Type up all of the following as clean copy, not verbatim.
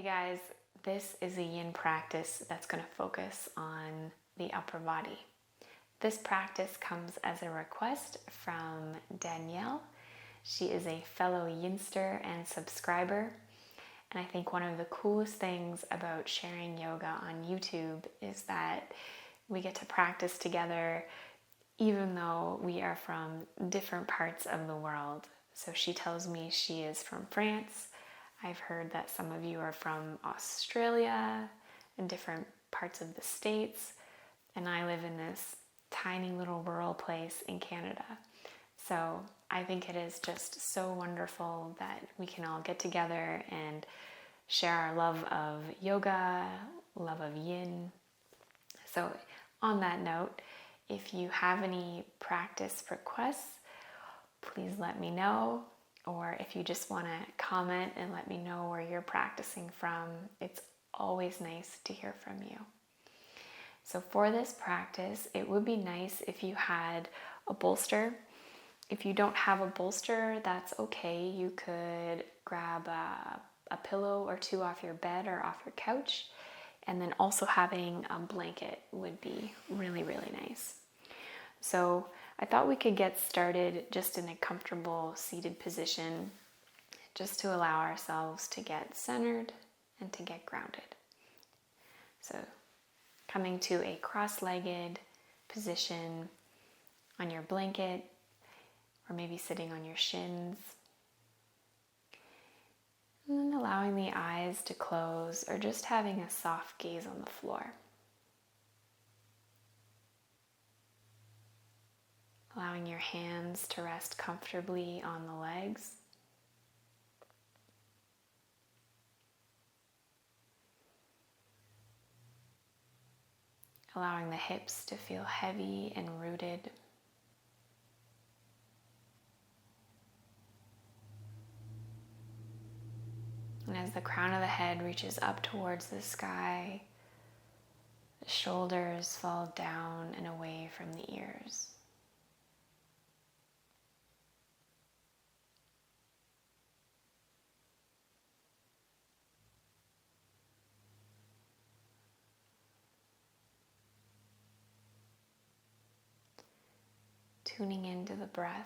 guys, this is a yin practice that's going to focus on the upper body. This practice comes as a request from Danielle. She is a fellow yinster and subscriber. And I think one of the coolest things about sharing yoga on YouTube is that we get to practice together even though we are from different parts of the world. So she tells me she is from France. I've heard that some of you are from Australia and different parts of the States. And I live in this tiny little rural place in Canada. So I think it is just so wonderful that we can all get together and share our love of yoga, love of yin. So on that note, if you have any practice requests, please let me know. Or if you just want to comment and let me know where you're practicing from, it's always nice to hear from you. So for this practice, it would be nice if you had a bolster. If you don't have a bolster, that's okay. You could grab a pillow or two off your bed or off your couch. And then also having a blanket would be really, really nice. So I thought we could get started just in a comfortable seated position, just to allow ourselves to get centered and to get grounded. So coming to a cross-legged position on your blanket, or maybe sitting on your shins. And then allowing the eyes to close, or just having a soft gaze on the floor. Allowing your hands to rest comfortably on the legs. Allowing the hips to feel heavy and rooted. And as the crown of the head reaches up towards the sky, the shoulders fall down and away from the ears. Tuning into the breath.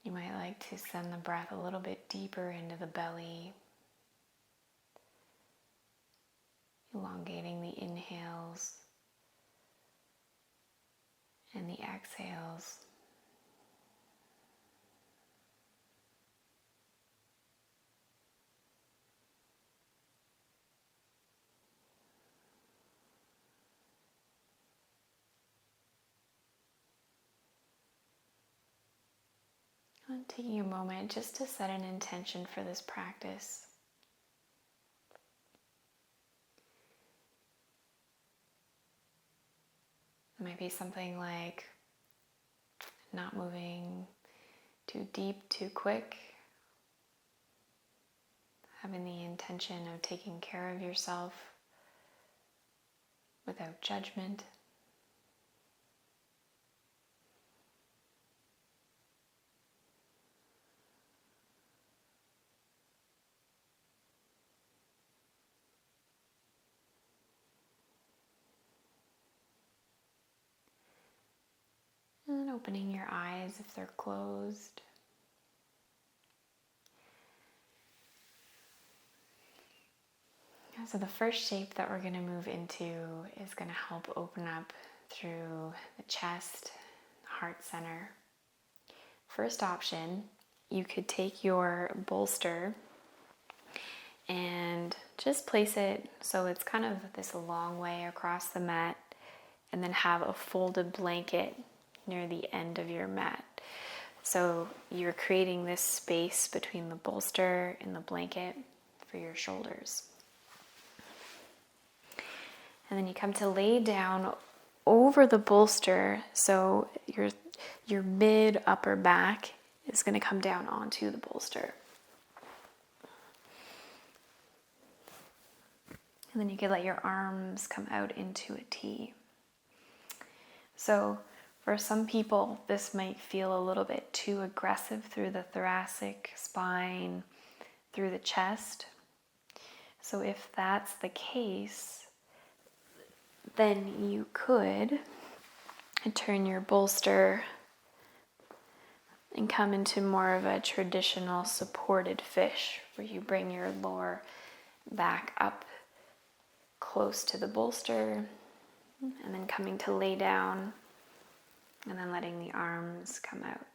You might like to send the breath a little bit deeper into the belly, elongating the inhales and the exhales. And taking a moment just to set an intention for this practice. It might be something like not moving too deep, too quick. Having the intention of taking care of yourself without judgment. And then opening your eyes if they're closed. So the first shape that we're going to move into is going to help open up through the chest, heart center. First option, you could take your bolster and just place it so it's kind of this long way across the mat, and then have a folded blanket near the end of your mat. So you're creating this space between the bolster and the blanket for your shoulders. And then you come to lay down over the bolster, so your mid upper back is going to come down onto the bolster. And then you could let your arms come out into a T. So for some people, this might feel a little bit too aggressive through the thoracic spine, through the chest. So if that's the case, then you could turn your bolster and come into more of a traditional supported fish, where you bring your lower back up close to the bolster, and then coming to lay down, and then letting the arms come out.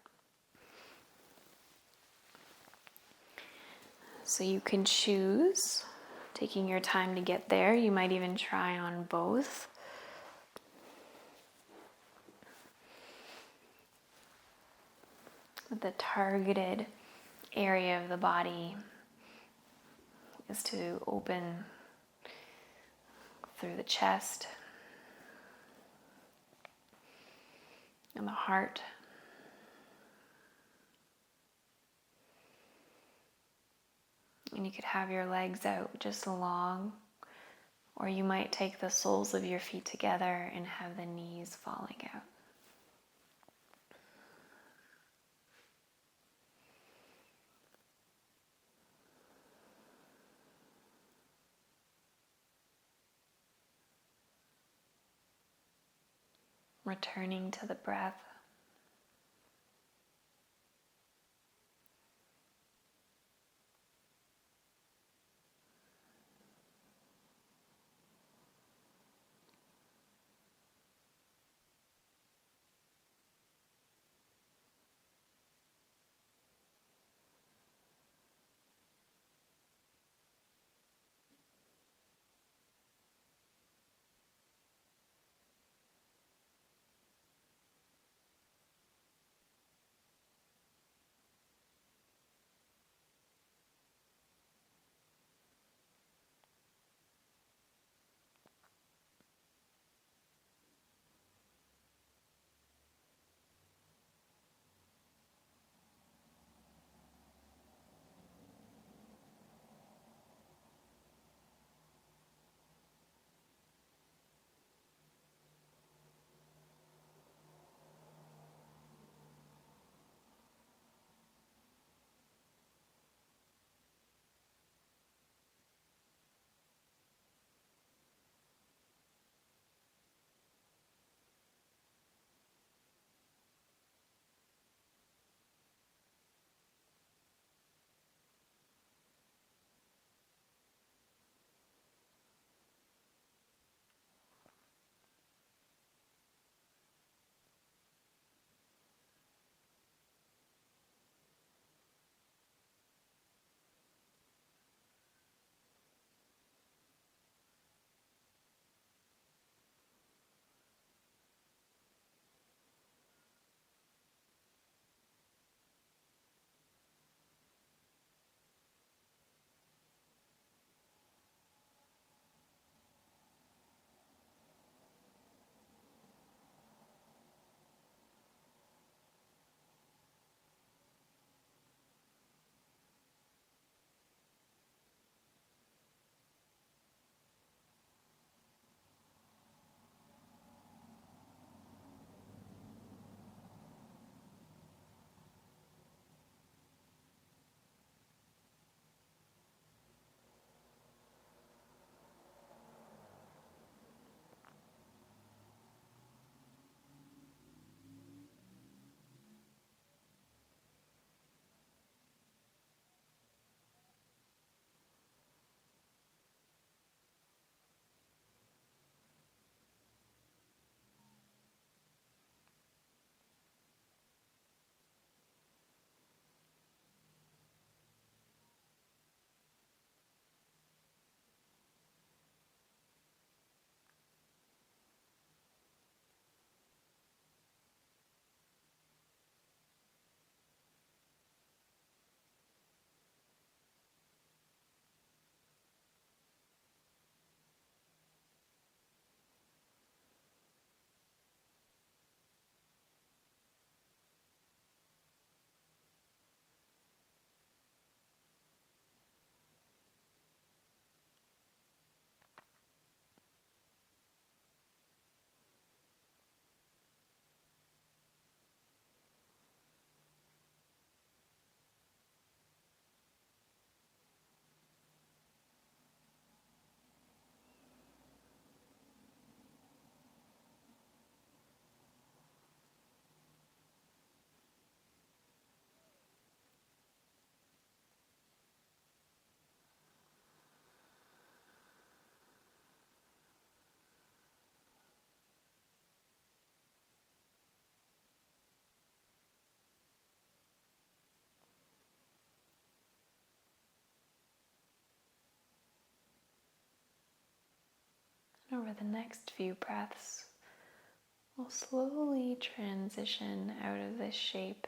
So you can choose, taking your time to get there. You might even try on both. The targeted area of the body is to open through the chest and the heart. And you could have your legs out just long, or you might take the soles of your feet together and have the knees falling out. Returning to the breath. over the next few breaths, we'll slowly transition out of this shape,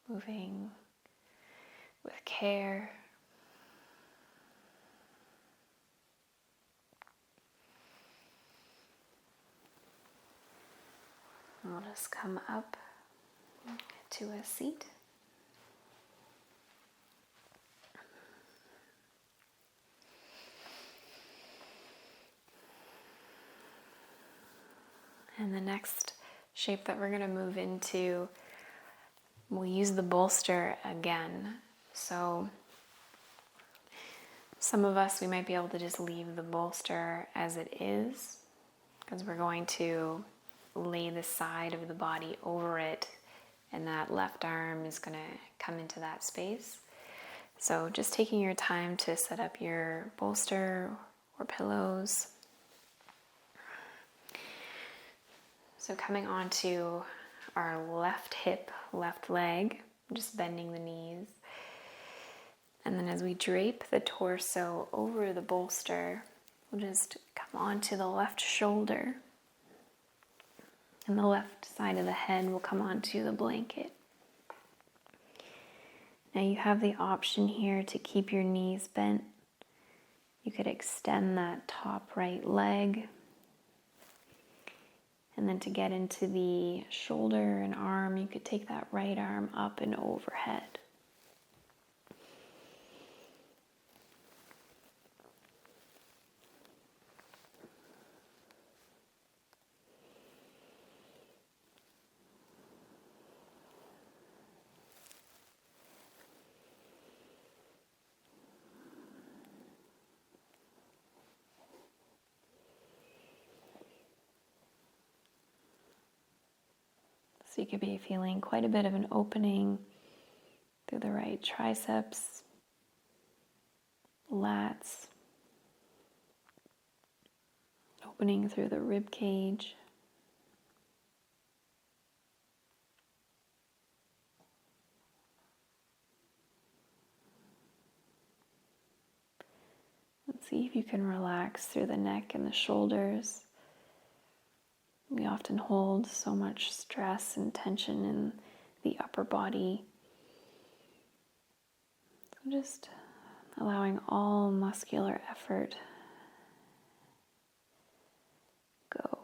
moving with care. We'll just come up to a seat. And the next shape that we're going to move into, we'll use the bolster again. So some of us, we might be able to just leave the bolster as it is, because we're going to lay the side of the body over it, and that left arm is going to come into that space. So just taking your time to set up your bolster or pillows. So coming onto our left hip, left leg, just bending the knees. And then as we drape the torso over the bolster, we'll just come onto the left shoulder. And the left side of the head will come onto the blanket. Now you have the option here to keep your knees bent. You could extend that top right leg. And then to get into the shoulder and arm, you could take that right arm up and overhead. So you could be feeling quite a bit of an opening through the right triceps, lats, opening through the rib cage. Let's see if you can relax through the neck and the shoulders. We often hold so much stress and tension in the upper body. So just allowing all muscular effort go.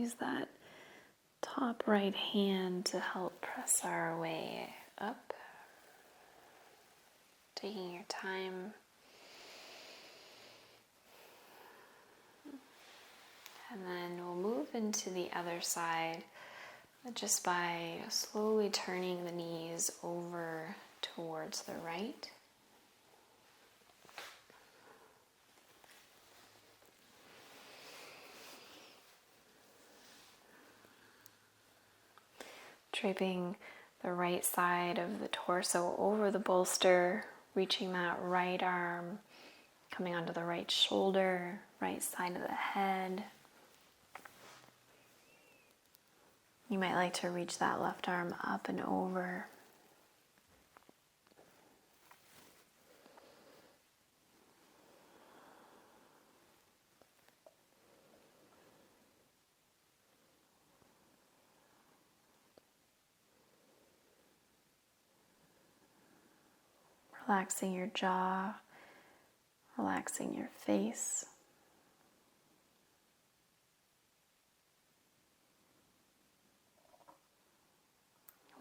use that top right hand to help press our way up. Taking your time. And then we'll move into the other side just by slowly turning the knees over towards the right. Draping the right side of the torso over the bolster, reaching that right arm, coming onto the right shoulder, right side of the head. You might like to reach that left arm up and over. Relaxing your jaw, relaxing your face.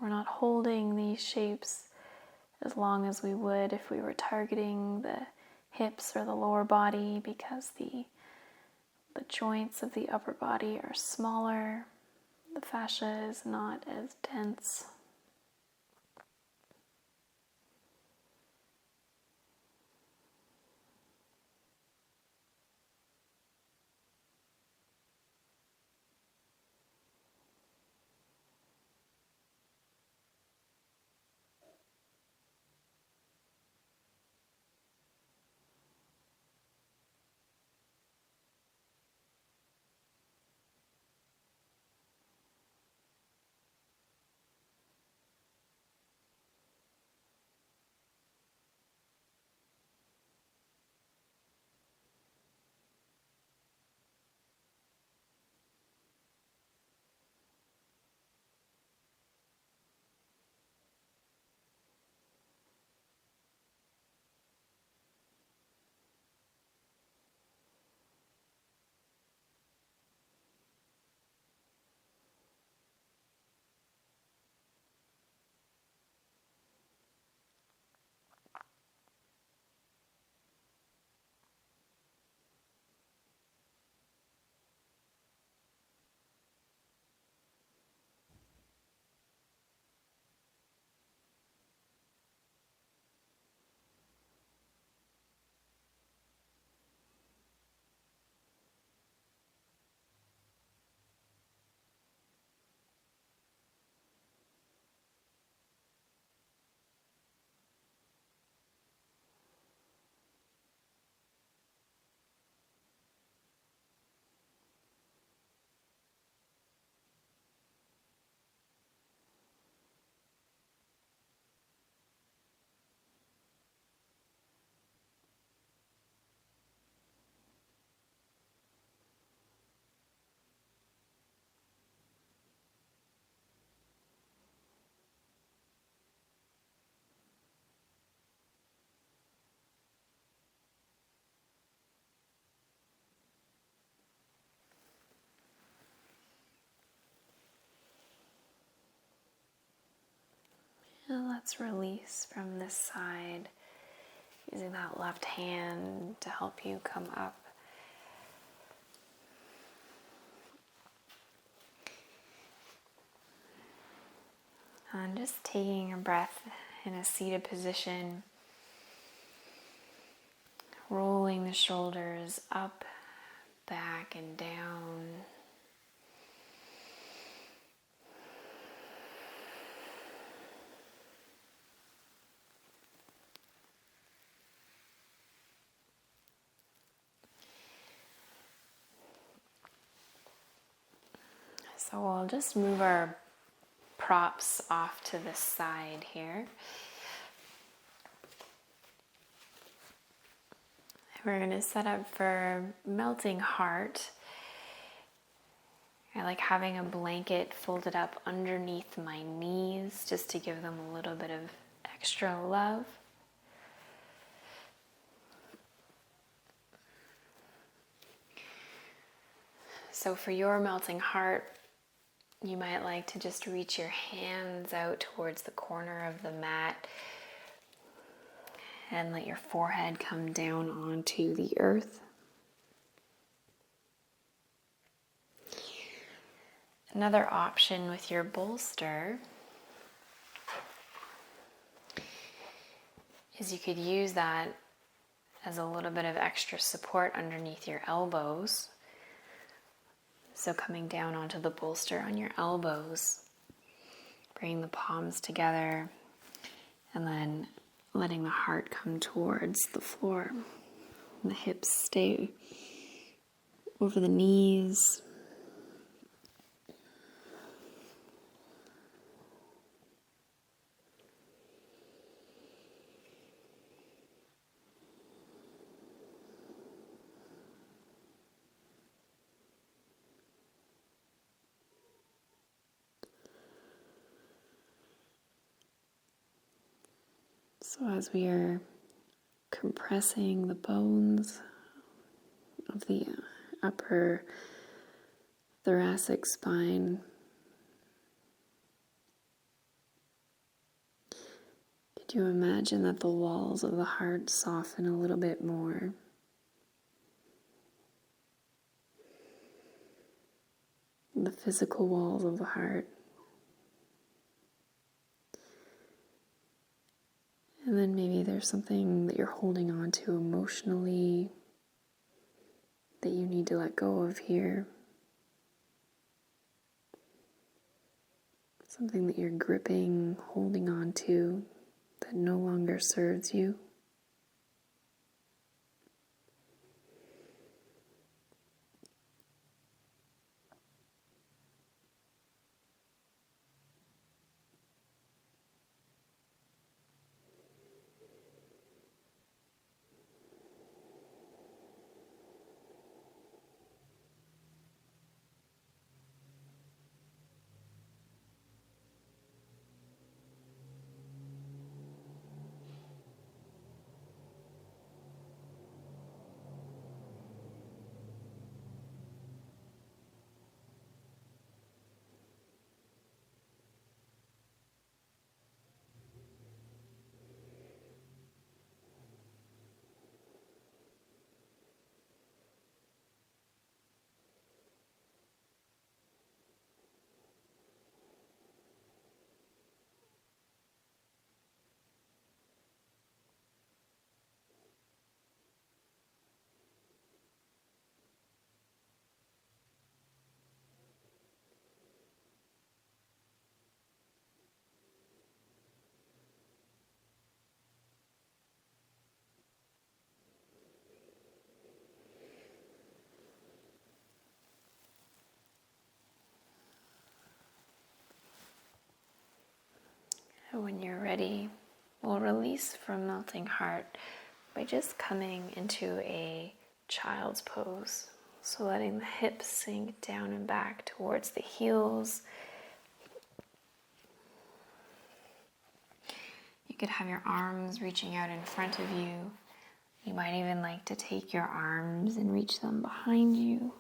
We're not holding these shapes as long as we would if we were targeting the hips or the lower body, because the joints of the upper body are smaller. The fascia is not as dense. And let's release from this side, using that left hand to help you come up. And just taking a breath in a seated position, rolling the shoulders up, back, and down. So we'll just move our props off to the side here. We're going to set up for melting heart. I like having a blanket folded up underneath my knees just to give them a little bit of extra love. So for your melting heart, you might like to just reach your hands out towards the corner of the mat and let your forehead come down onto the earth. Another option with your bolster is you could use that as a little bit of extra support underneath your elbows. So coming down onto the bolster on your elbows, bringing the palms together, and then letting the heart come towards the floor. And the hips stay over the knees. So as we are compressing the bones of the upper thoracic spine, could you imagine that the walls of the heart soften a little bit more? The physical walls of the heart. And then maybe there's something that you're holding on to emotionally that you need to let go of here. Something that you're gripping, holding on to that no longer serves you. And when you're ready, we'll release from melting heart by just coming into a child's pose. So letting the hips sink down and back towards the heels. You could have your arms reaching out in front of you. You might even like to take your arms and reach them behind you.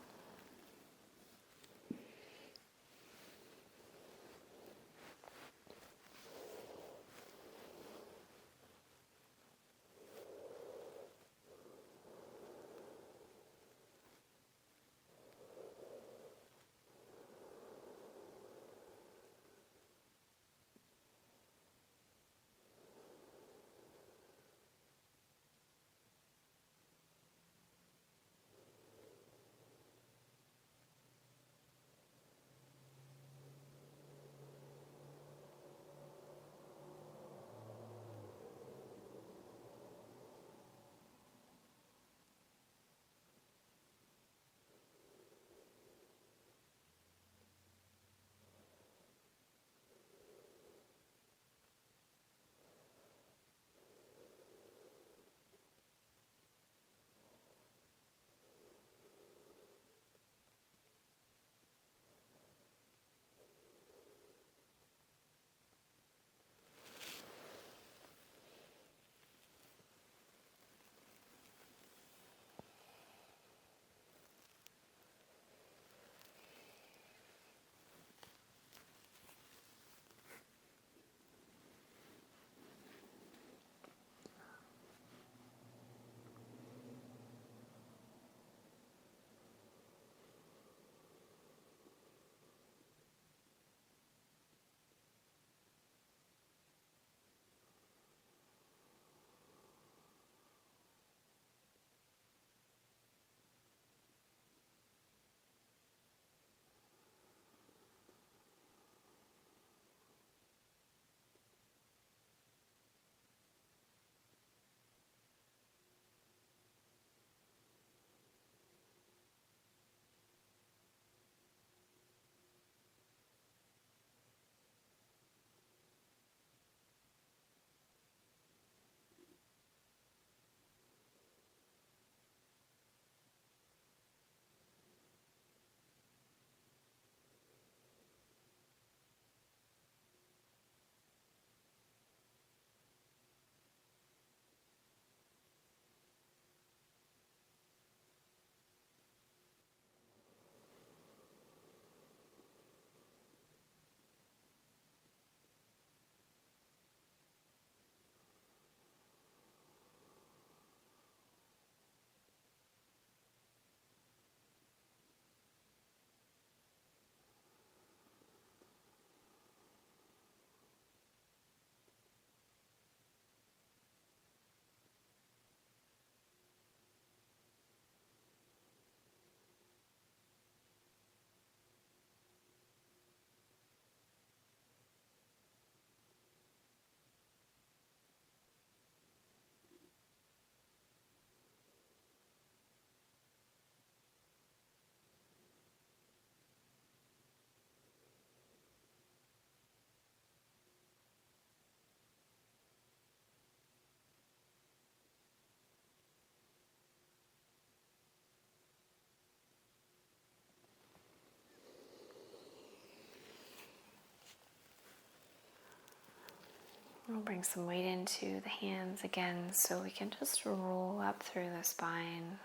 We'll bring some weight into the hands again so we can just roll up through the spine.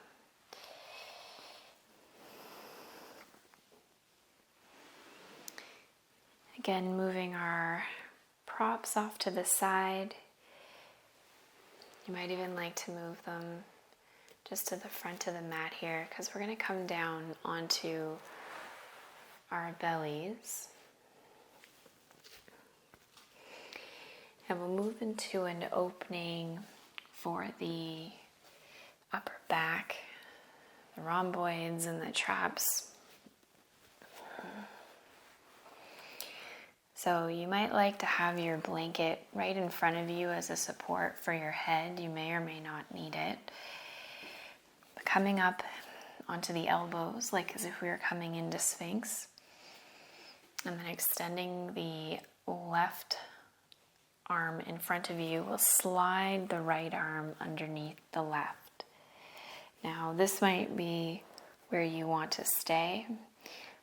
Again, moving our props off to the side. You might even like to move them just to the front of the mat here, because we're going to come down onto our bellies. And we'll move into an opening for the upper back, the rhomboids and the traps. So you might like to have your blanket right in front of you as a support for your head. You may or may not need it. But coming up onto the elbows, like as if we were coming into Sphinx. And then extending the left arm in front of you, will slide the right arm underneath the left. Now this might be where you want to stay,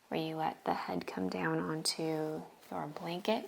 where you let the head come down onto your blanket.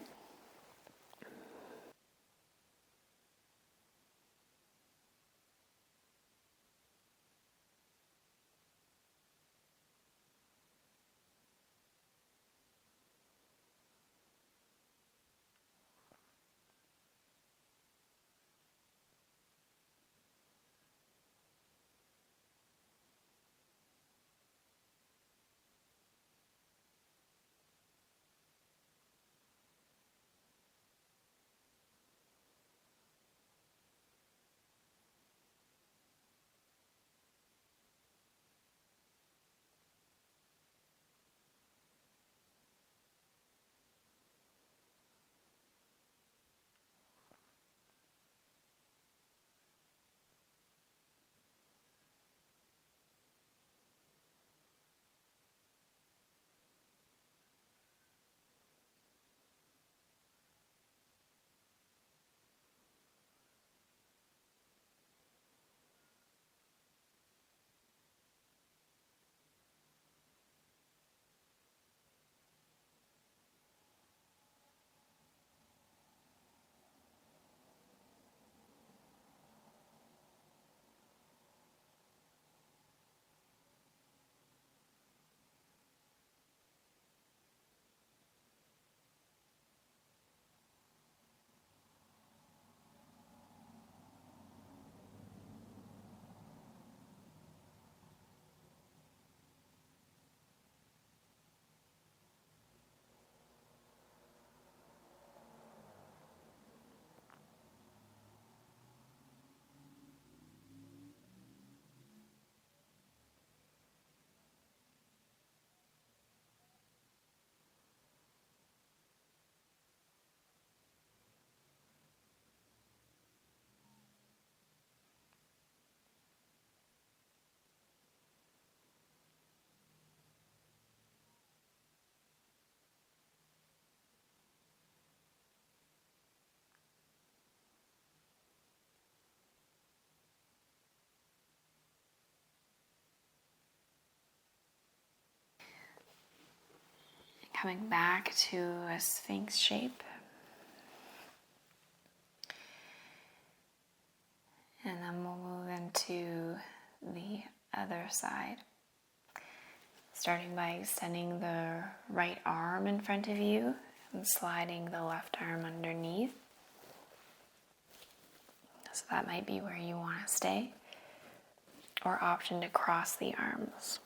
Coming back to a Sphinx shape. And then we'll move into the other side. Starting by extending the right arm in front of you and sliding the left arm underneath. So that might be where you want to stay. Or option to cross the arms.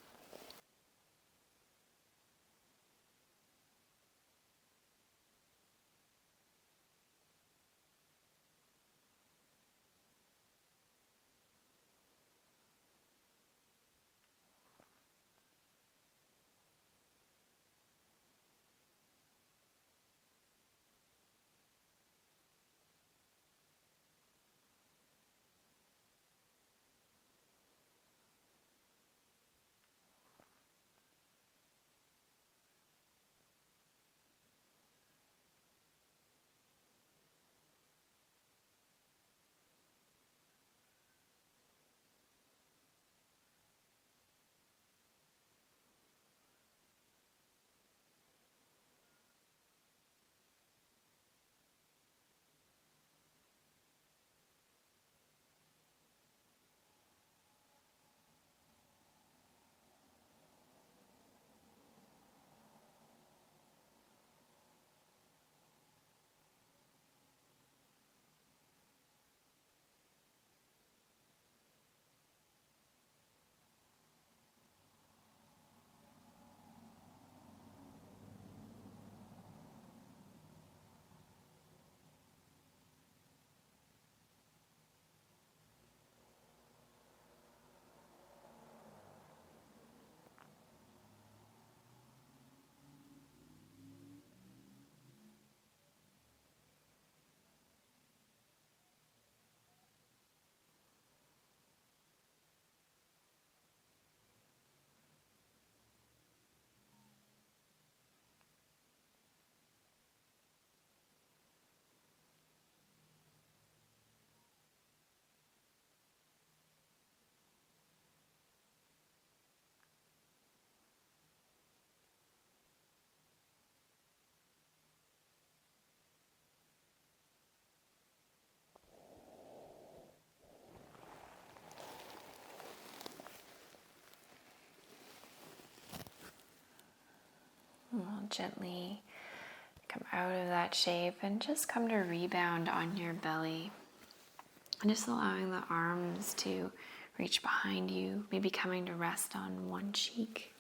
You'll gently come out of that shape and just come to rebound on your belly. And just allowing the arms to reach behind you, maybe coming to rest on one cheek.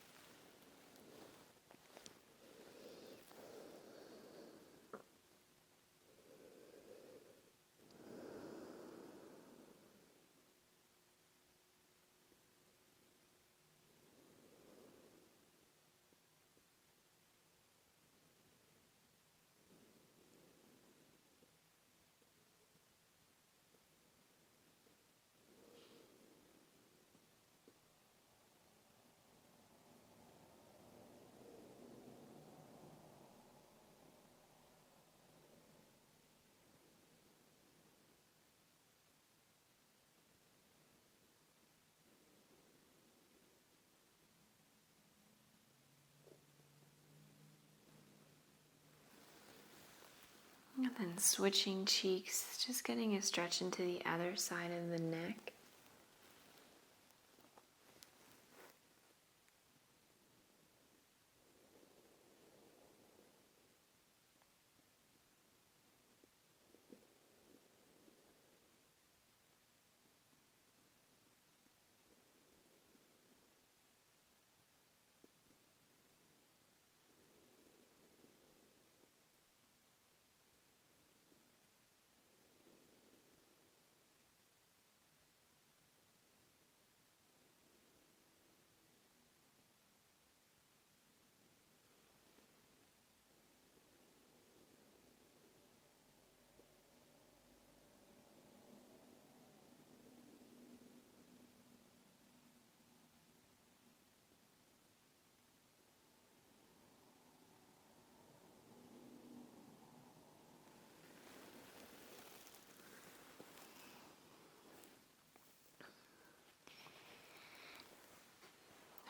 And then switching cheeks, just getting a stretch into the other side of the neck.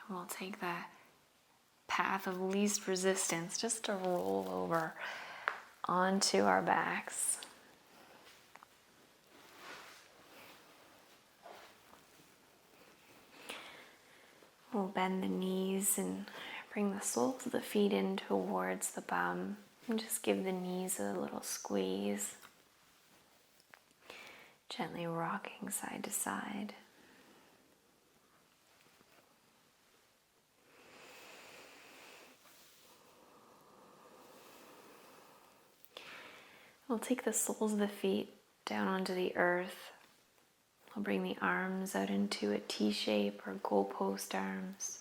We'll take the path of least resistance just to roll over onto our backs. We'll bend the knees and bring the soles of the feet in towards the bum and just give the knees a little squeeze. Gently rocking side to side. We'll take the soles of the feet down onto the earth. We'll bring the arms out into a T shape or goalpost arms.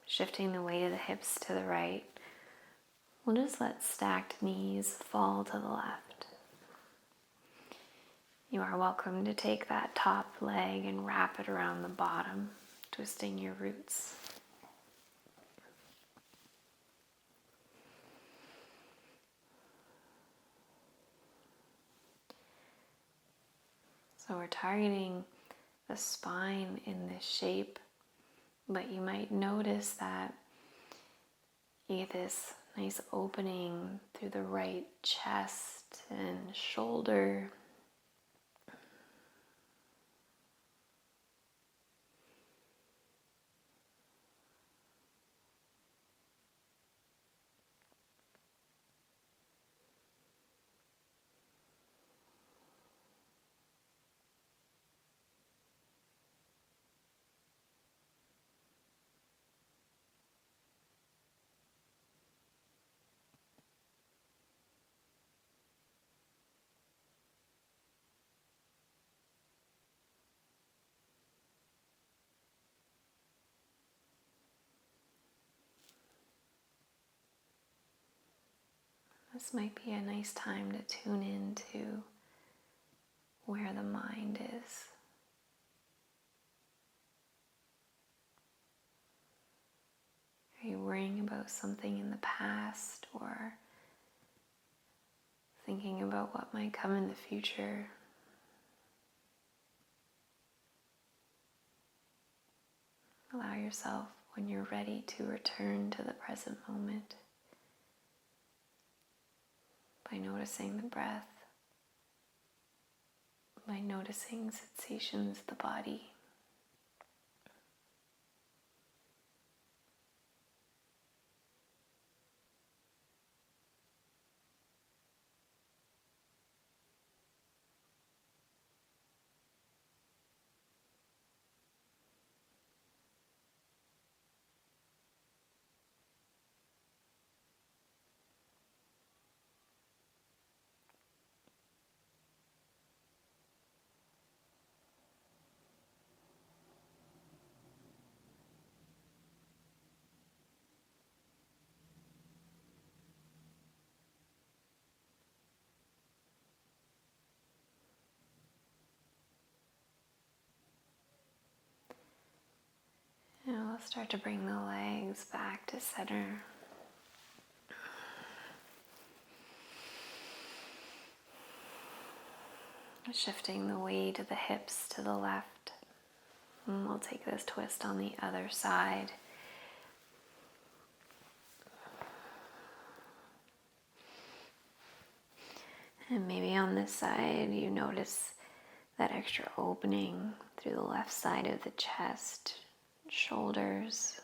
Shifting the weight of the hips to the right. We'll just let stacked knees fall to the left. You are welcome to take that top leg and wrap it around the bottom, twisting your roots. So we're targeting the spine in this shape, but you might notice that you get this nice opening through the right chest and shoulder. This might be a nice time to tune into where the mind is. Are you worrying about something in the past or thinking about what might come in the future? Allow yourself, when you're ready, to return to the present moment by noticing the breath, by noticing sensations of the body. Start to bring the legs back to center. Shifting the weight of the hips to the left. And we'll take this twist on the other side. And maybe on this side you notice that extra opening through the left side of the chest, shoulders.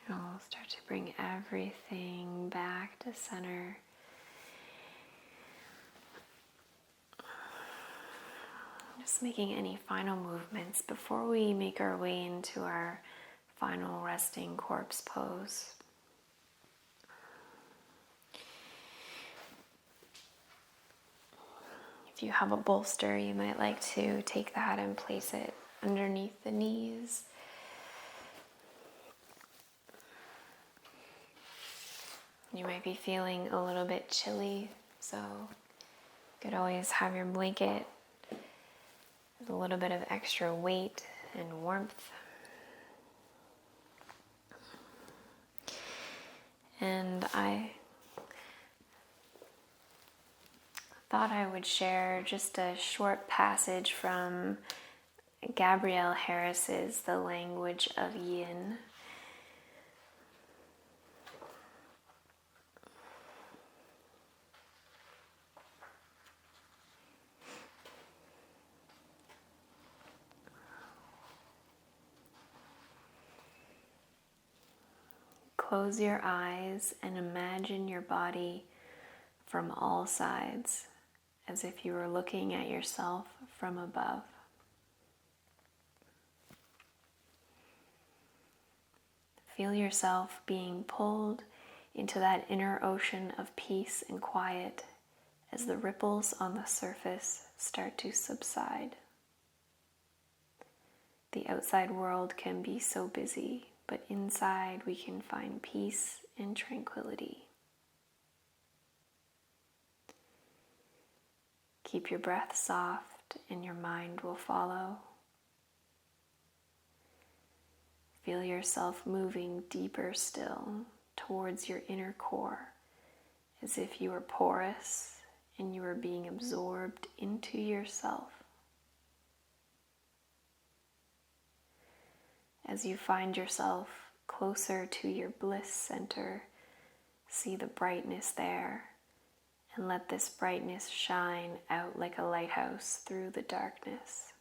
We'll start to bring everything back to center. Just making any final movements before we make our way into our final resting corpse pose. If you have a bolster, you might like to take that and place it underneath the knees. You might be feeling a little bit chilly, so you could always have your blanket with a little bit of extra weight and warmth. And I thought I would share just a short passage from Gabrielle Harris's The Language of Yin. Close your eyes and imagine your body from all sides, as if you were looking at yourself from above. Feel yourself being pulled into that inner ocean of peace and quiet as the ripples on the surface start to subside. The outside world can be so busy, but inside we can find peace and tranquility. Keep your breath soft and your mind will follow. Feel yourself moving deeper still towards your inner core, as if you were porous and you were being absorbed into yourself. As you find yourself closer to your bliss center, see the brightness there, and let this brightness shine out like a lighthouse through the darkness.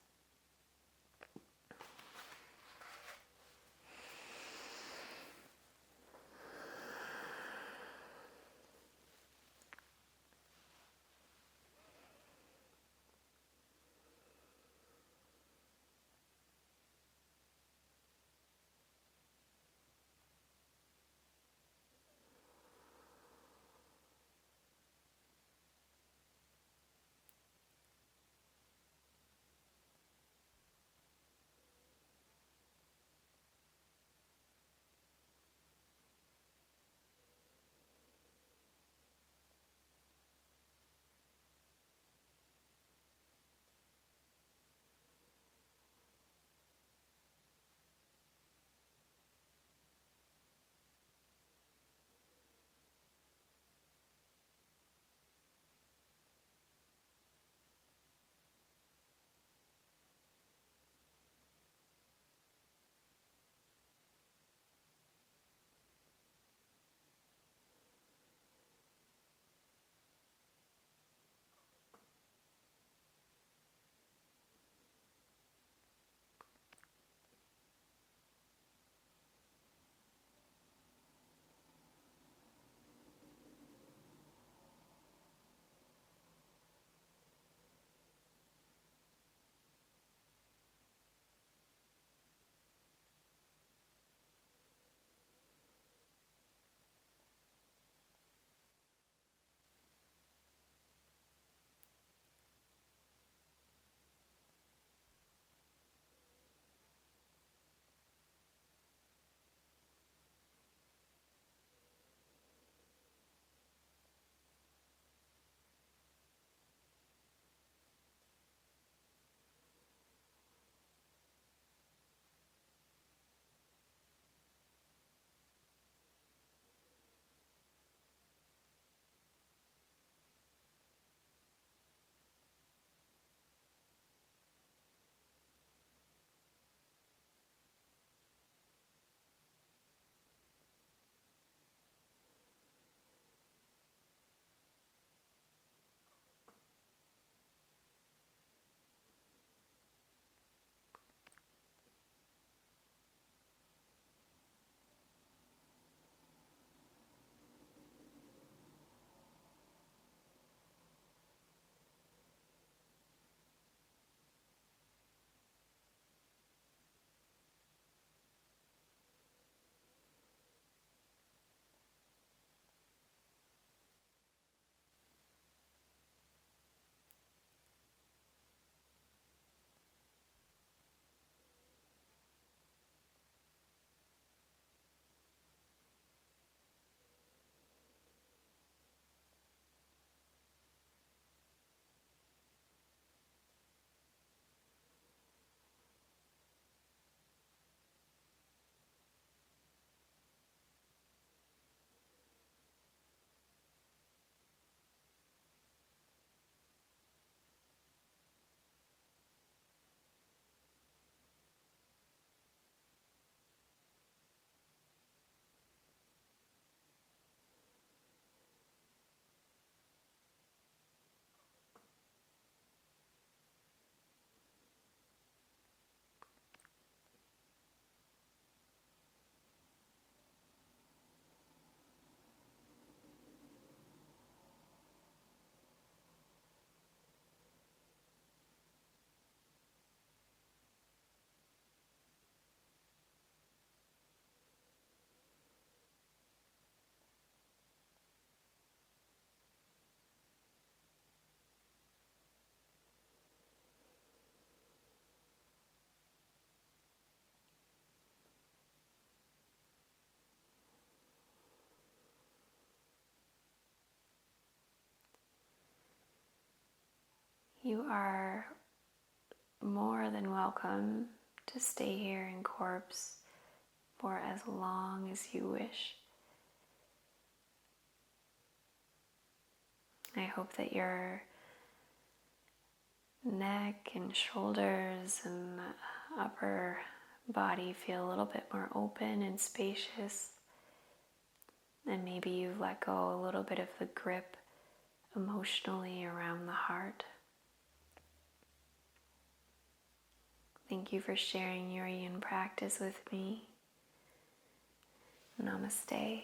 You are more than welcome to stay here in corpse for as long as you wish. I hope that your neck and shoulders and the upper body feel a little bit more open and spacious. And maybe you've let go a little bit of the grip emotionally around the heart. Thank you for sharing your yin practice with me. Namaste.